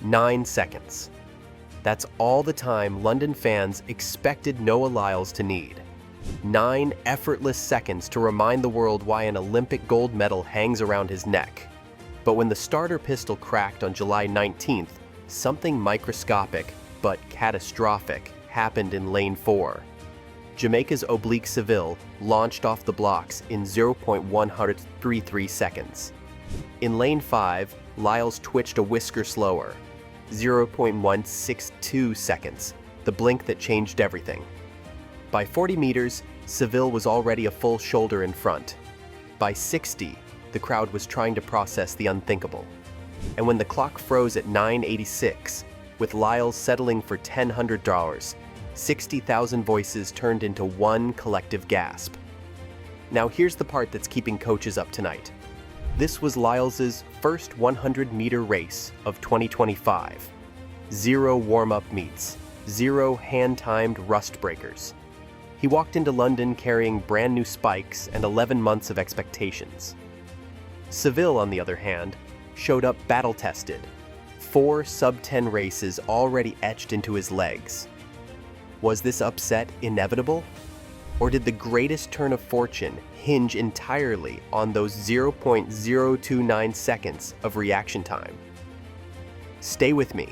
9 seconds. That's all the time London fans expected Noah Lyles to need. 9 effortless seconds to remind the world why an Olympic gold medal hangs around his neck. But when the starter pistol cracked on July 19th, something microscopic but catastrophic happened in lane 4. Jamaica's Oblique Seville launched off the blocks in 0.133 seconds. In lane 5, Lyles twitched a whisker slower, 0.162 seconds, the blink that changed everything. By 40 meters, Seville was already a full shoulder in front. By 60, the crowd was trying to process the unthinkable. And when the clock froze at 9:86, with Lyles settling for $1,000, 60,000 voices turned into one collective gasp. Now here's the part that's keeping coaches up tonight. This was Lyles's first 100-meter race of 2025. 0 warm-up meets, 0 hand-timed rust breakers. He walked into London carrying brand new spikes and 11 months of expectations. Seville, on the other hand, showed up battle-tested. 4 sub-10 races already etched into his legs. Was this upset inevitable? Or did the greatest turn of fortune hinge entirely on those 0.029 seconds of reaction time? Stay with me,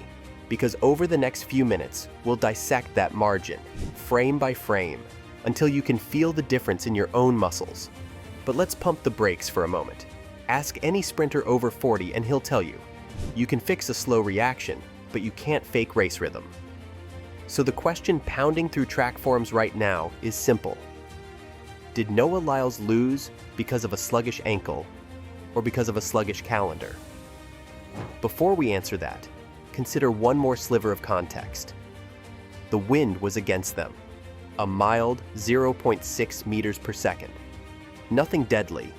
because over the next few minutes, we'll dissect that margin, frame by frame, until you can feel the difference in your own muscles. But let's pump the brakes for a moment. Ask any sprinter over 40 and he'll tell you, you can fix a slow reaction, but you can't fake race rhythm. So the question pounding through track forums right now is simple. Did Noah Lyles lose because of a sluggish ankle or because of a sluggish calendar? Before we answer that, consider one more sliver of context. The wind was against them, a mild 0.6 meters per second. Nothing deadly,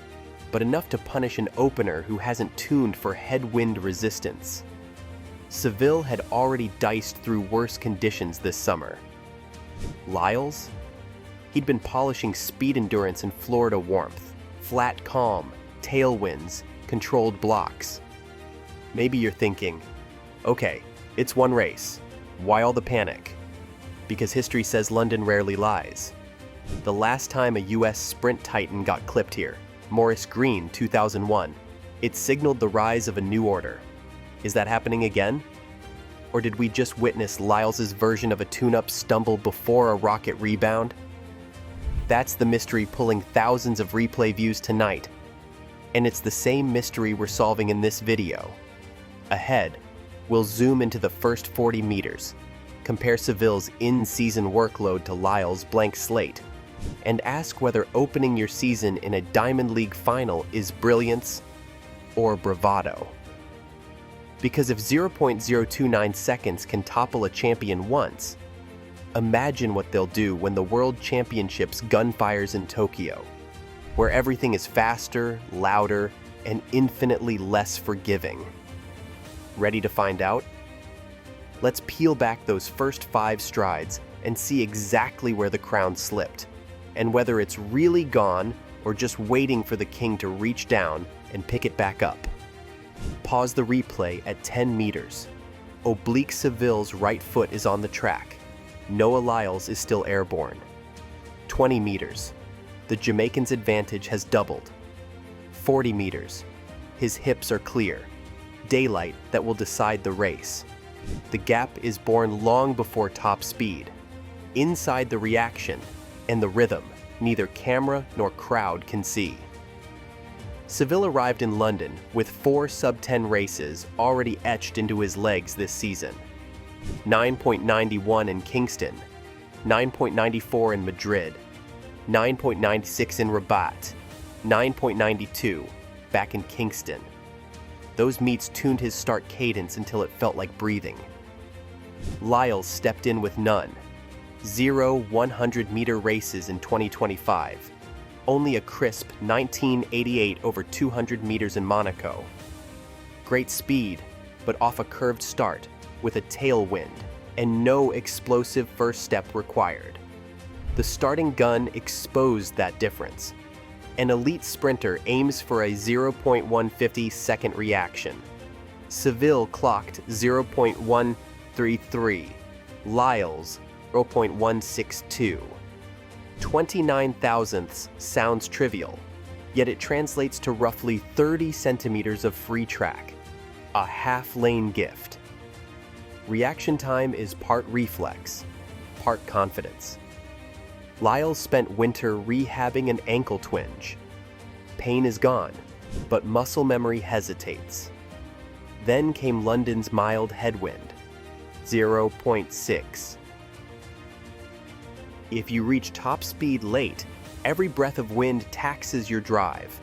but enough to punish an opener who hasn't tuned for headwind resistance. Seville had already diced through worse conditions this summer. Lyles? He'd been polishing speed endurance in Florida warmth, flat calm, tailwinds, controlled blocks. Maybe you're thinking, okay, it's one race. Why all the panic? Because history says London rarely lies. The last time a US sprint titan got clipped here, Maurice Greene, 2001, it signaled the rise of a new order. Is that happening again? Or did we just witness Lyles's version of a tune-up stumble before a rocket rebound? That's the mystery pulling thousands of replay views tonight. And it's the same mystery we're solving in this video. Ahead, we'll zoom into the first 40 meters, compare Seville's in-season workload to Lyles' blank slate, and ask whether opening your season in a Diamond League final is brilliance or bravado. Because if 0.029 seconds can topple a champion once, imagine what they'll do when the World Championships gunfires in Tokyo, where everything is faster, louder, and infinitely less forgiving. Ready to find out? Let's peel back those first 5 strides and see exactly where the crown slipped, and whether it's really gone or just waiting for the king to reach down and pick it back up. Pause the replay at 10 meters. Oblique Seville's right foot is on the track. Noah Lyles is still airborne. 20 meters. The Jamaican's advantage has doubled. 40 meters. His hips are clear. Daylight that will decide the race. The gap is born long before top speed. Inside the reaction and the rhythm, neither camera nor crowd can see. Seville arrived in London with 4 sub-10 races already etched into his legs this season. 9.91 in Kingston, 9.94 in Madrid, 9.96 in Rabat, 9.92 back in Kingston. Those meets tuned his start cadence until it felt like breathing. Lyles stepped in with none. 0 100-meter races in 2025. Only a crisp 1988 over 200 meters in Monaco. Great speed, but off a curved start with a tailwind and no explosive first step required. The starting gun exposed that difference. An elite sprinter aims for a 0.150 second reaction. Seville clocked 0.133, Lyles 0.162. 29 thousandths sounds trivial, yet it translates to roughly 30 centimeters of free track, a half-lane gift. Reaction time is part reflex, part confidence. Lyles spent winter rehabbing an ankle twinge. Pain is gone, but muscle memory hesitates. Then came London's mild headwind, 0.6. If you reach top speed late, every breath of wind taxes your drive.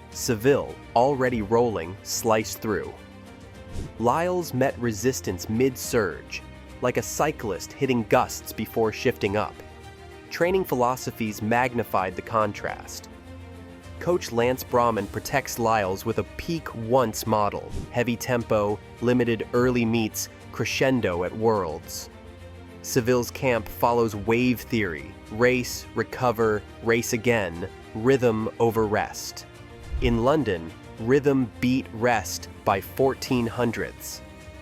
Seville, already rolling, sliced through. Lyles met resistance mid-surge, like a cyclist hitting gusts before shifting up. Training philosophies magnified the contrast. Coach Lance Brahman protects Lyles with a peak once model, heavy tempo, limited early meets, crescendo at Worlds. Seville's camp follows wave theory, race, recover, race again, rhythm over rest. In London, rhythm beat rest by 14 hundredths.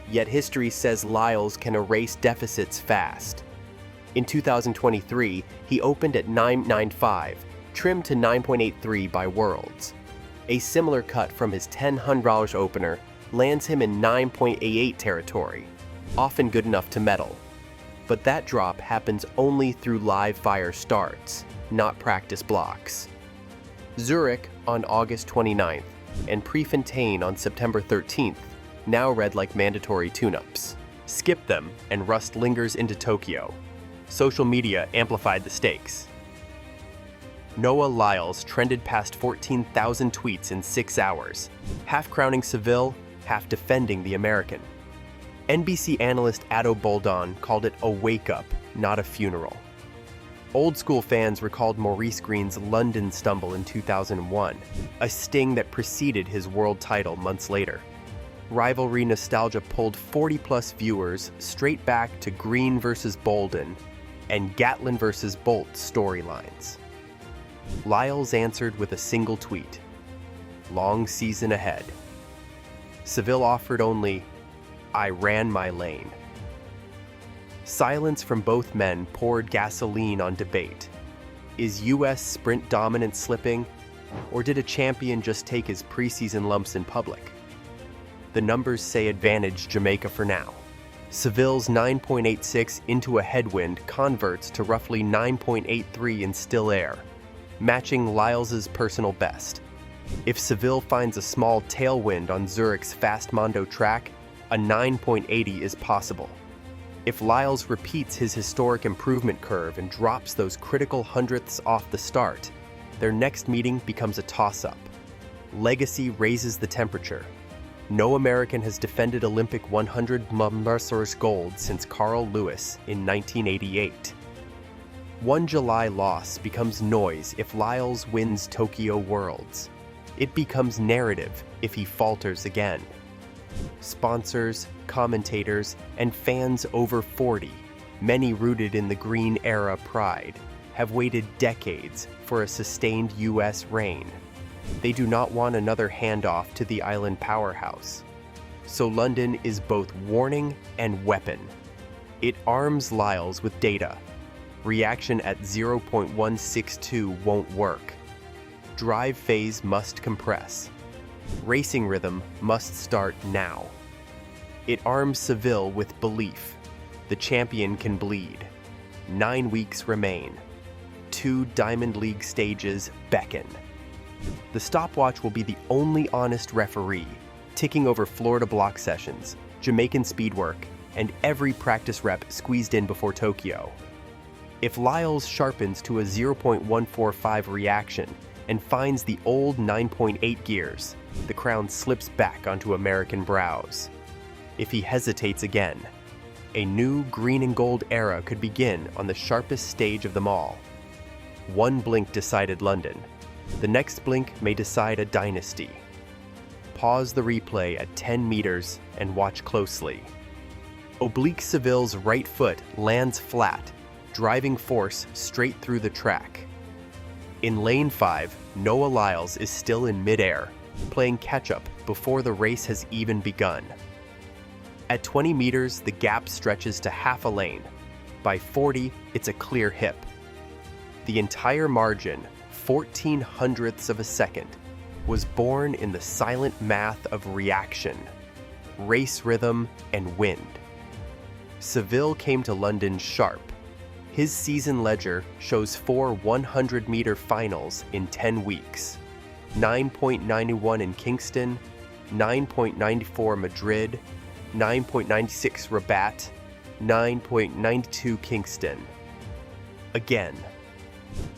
Yet history says Lyles can erase deficits fast. In 2023, he opened at 9.95, trimmed to 9.83 by Worlds. A similar cut from his $10 opener lands him in 9.88 territory, often good enough to medal. But that drop happens only through live fire starts, not practice blocks. Zurich on August 29th and Prefontaine on September 13th now read like mandatory tune-ups. Skip them and rust lingers into Tokyo. Social media amplified the stakes. Noah Lyles trended past 14,000 tweets in 6 hours, half crowning Seville, half defending the American. NBC analyst Addo Boldon called it a wake-up, not a funeral. Old-school fans recalled Maurice Green's London stumble in 2001, a sting that preceded his world title months later. Rivalry nostalgia pulled 40-plus viewers straight back to Green versus Bolden and Gatlin versus Bolt storylines. Lyles answered with a single tweet. Long season ahead. Seville offered only, I ran my lane. Silence from both men poured gasoline on debate. Is U.S. sprint dominance slipping, or did a champion just take his preseason lumps in public? The numbers say advantage Jamaica for now. Seville's 9.86 into a headwind converts to roughly 9.83 in still air, matching Lyles's personal best. If Seville finds a small tailwind on Zurich's fast Mondo track, a 9.80 is possible. If Lyles repeats his historic improvement curve and drops those critical hundredths off the start, their next meeting becomes a toss-up. Legacy raises the temperature. No American has defended Olympic 100 meters gold since Carl Lewis in 1988. One July loss becomes noise if Lyles wins Tokyo Worlds. It becomes narrative if he falters again. Sponsors, commentators, and fans over 40, many rooted in the Green era pride, have waited decades for a sustained U.S. reign. They do not want another handoff to the island powerhouse. So London is both warning and weapon. It arms Lyles with data. Reaction at 0.162 won't work. Drive phase must compress. Racing rhythm must start now. It arms Seville with belief. The champion can bleed. 9 weeks remain. 2 Diamond League stages beckon. The stopwatch will be the only honest referee, ticking over Florida block sessions, Jamaican speed work, and every practice rep squeezed in before Tokyo. If Lyles sharpens to a 0.145 reaction and finds the old 9.8 gears, the crown slips back onto American brows. If he hesitates again, a new green and gold era could begin on the sharpest stage of them all. One blink decided London. The next blink may decide a dynasty. Pause the replay at 10 meters and watch closely. Oblique Seville's right foot lands flat, driving force straight through the track. In lane 5, Noah Lyles is still in midair, playing catch-up before the race has even begun. At 20 meters, the gap stretches to half a lane. By 40, it's a clear hip. The entire margin, 14 hundredths of a second, was born in the silent math of reaction, race rhythm, and wind. Seville came to London sharp. His season ledger shows 4 100-meter finals in 10 weeks. 9.91 in Kingston, 9.94 Madrid, 9.96 Rabat, 9.92 Kingston. Again,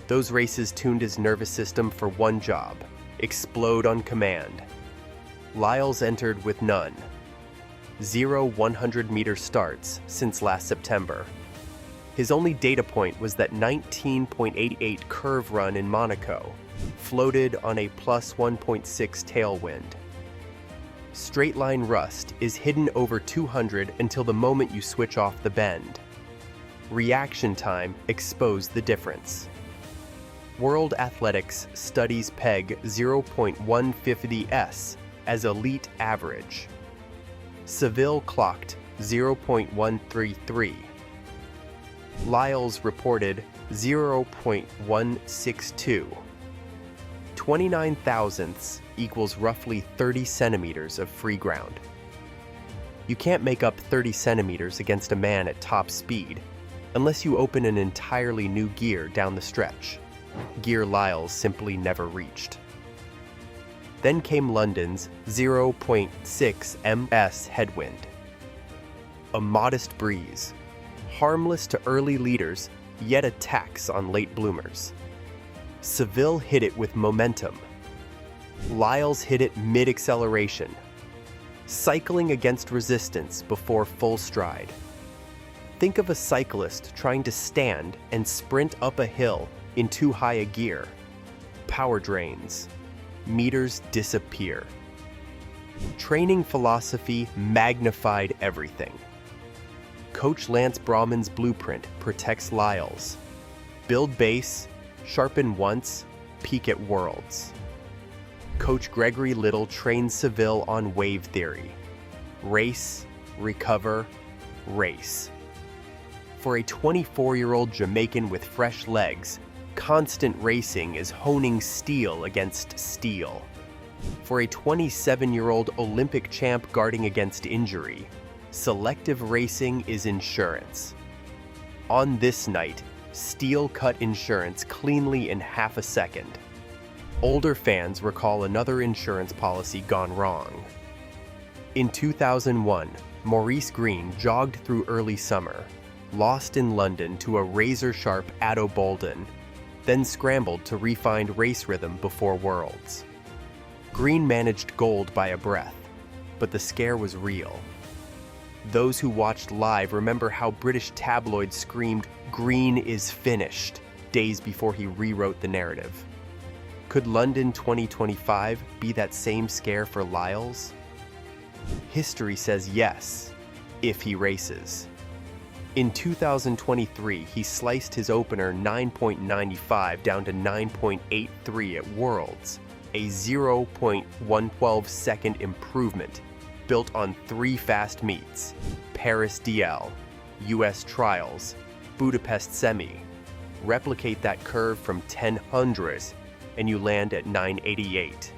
those races tuned his nervous system for one job: explode on command. Lyles entered with none. 0 100-meter starts since last September. His only data point was that 19.88 curve run in Monaco, floated on a plus 1.6 tailwind. Straight line rust is hidden over 200 until the moment you switch off the bend. Reaction time exposed the difference. World Athletics studies peg 0.150s as elite average. Seville clocked 0.133. Lyles reported 0.162. 29 thousandths equals roughly 30 centimeters of free ground. You can't make up 30 centimeters against a man at top speed unless you open an entirely new gear down the stretch, gear Lyles simply never reached. Then came London's 0.6 ms headwind. A modest breeze, harmless to early leaders, yet a tax on late bloomers. Seville hit it with momentum. Lyles hit it mid-acceleration, cycling against resistance before full stride. Think of a cyclist trying to stand and sprint up a hill in too high a gear. Power drains. Meters disappear. Training philosophy magnified everything. Coach Lance Brahman's blueprint protects Lyles. Build base, sharpen once, peak at Worlds. Coach Gregory Little trains Seville on wave theory. Race, recover, race. For a 24-year-old Jamaican with fresh legs, constant racing is honing steel against steel. For a 27-year-old Olympic champ guarding against injury, selective racing is insurance. On this night, steel cut insurance cleanly in half a second. Older fans recall another insurance policy gone wrong. In 2001, Maurice Green jogged through early summer, lost in London to a razor-sharp Addo Bolden, then scrambled to refind race rhythm before Worlds. Green managed gold by a breath, but the scare was real. Those who watched live remember how British tabloids screamed, "Green is finished," days before he rewrote the narrative. Could London 2025 be that same scare for Lyles? History says yes, if he races. In 2023, he sliced his opener 9.95 down to 9.83 at Worlds, a 0.112 second improvement built on 3 fast meets: Paris DL, US Trials, Budapest Semi. Replicate that curve from 10 hundredths and you land at 988.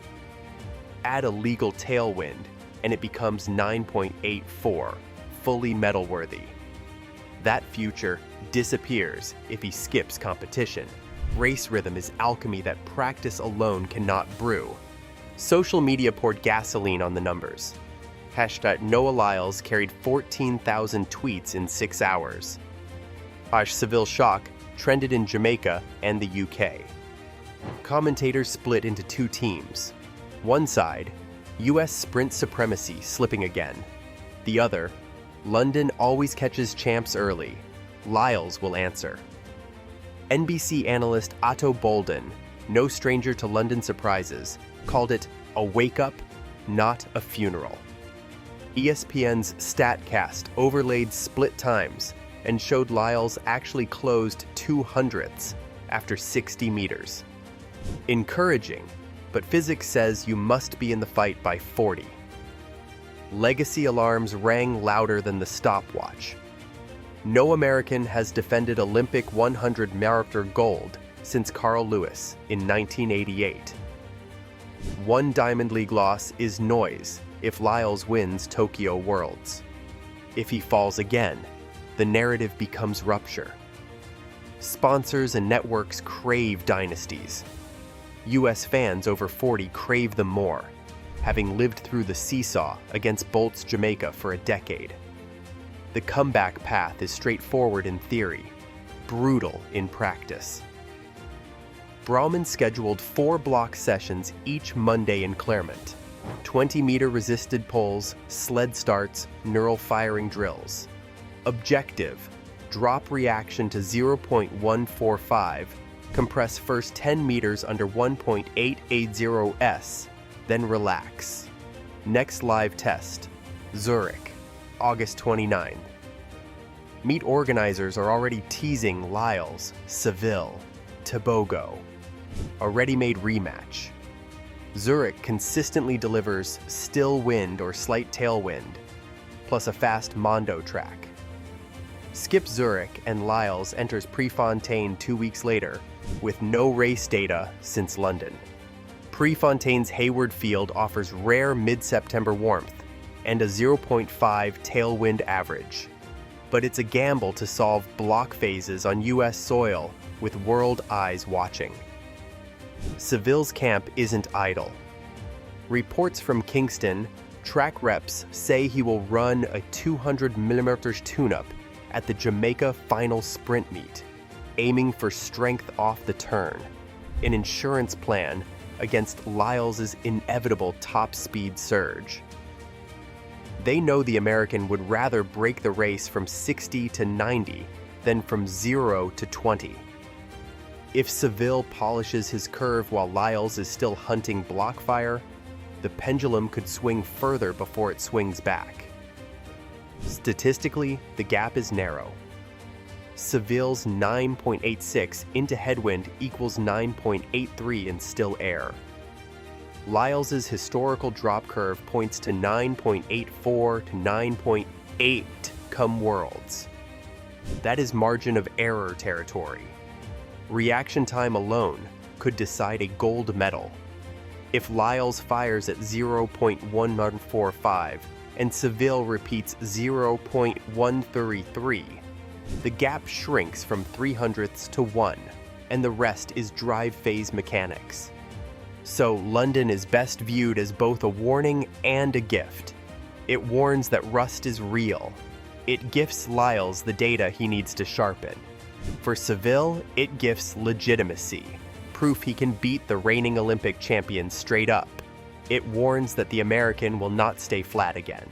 Add a legal tailwind and it becomes 9.84, fully medal-worthy. That future disappears if he skips competition. Race rhythm is alchemy that practice alone cannot brew. Social media poured gasoline on the numbers. Hashtag Noah Lyles carried 14,000 tweets in 6 hours. Seville shock trended in Jamaica and the UK. Commentators split into 2 teams. One side, US sprint supremacy slipping again. The other, London always catches champs early. Lyles will answer. NBC analyst Addo Bolden, no stranger to London surprises, called it a wake-up, not a funeral. ESPN's StatCast overlaid split times and showed Lyles actually closed 2 hundredths after 60 meters. Encouraging, but physics says you must be in the fight by 40. Legacy alarms rang louder than the stopwatch. No American has defended Olympic 100-meter gold since Carl Lewis in 1988. One Diamond League loss is noise if Lyles wins Tokyo Worlds. If he falls again, the narrative becomes rupture. Sponsors and networks crave dynasties. US fans over 40 crave them more, having lived through the seesaw against Bolt's Jamaica for a decade. The comeback path is straightforward in theory, brutal in practice. Brauman scheduled 4 block sessions each Monday in Claremont. 20-meter resisted pulls, sled starts, neural firing drills. Objective: drop reaction to 0.145, compress first 10 meters under 1.880 s, then relax. Next live test: Zurich, August 29. Meet organizers are already teasing Lyles, Seville, Tobago. A ready-made rematch. Zurich consistently delivers still wind or slight tailwind, plus a fast mondo track. Skip Zurich and Lyles enters Prefontaine 2 weeks later with no race data since London. Prefontaine's Hayward Field offers rare mid-September warmth and a 0.5 tailwind average. But it's a gamble to solve block phases on US soil with world eyes watching. Seville's camp isn't idle. Reports from Kingston, track reps say he will run a 200mm tune-up at the Jamaica final sprint meet, aiming for strength off the turn, an insurance plan against Lyles' inevitable top speed surge. They know the American would rather break the race from 60 to 90 than from 0 to 20. If Seville polishes his curve while Lyles is still hunting block fire, the pendulum could swing further before it swings back. Statistically, the gap is narrow. Seville's 9.86 into headwind equals 9.83 in still air. Lyles' historical drop curve points to 9.84 to 9.8 come Worlds. That is margin of error territory. Reaction time alone could decide a gold medal. If Lyles fires at 0.1145 and Seville repeats 0.133, the gap shrinks from 0.03 to 1, and the rest is drive phase mechanics. So London is best viewed as both a warning and a gift. It warns that rust is real. It gifts Lyles the data he needs to sharpen. For Seville, it gifts legitimacy, proof he can beat the reigning Olympic champion straight up. It warns that the American will not stay flat again.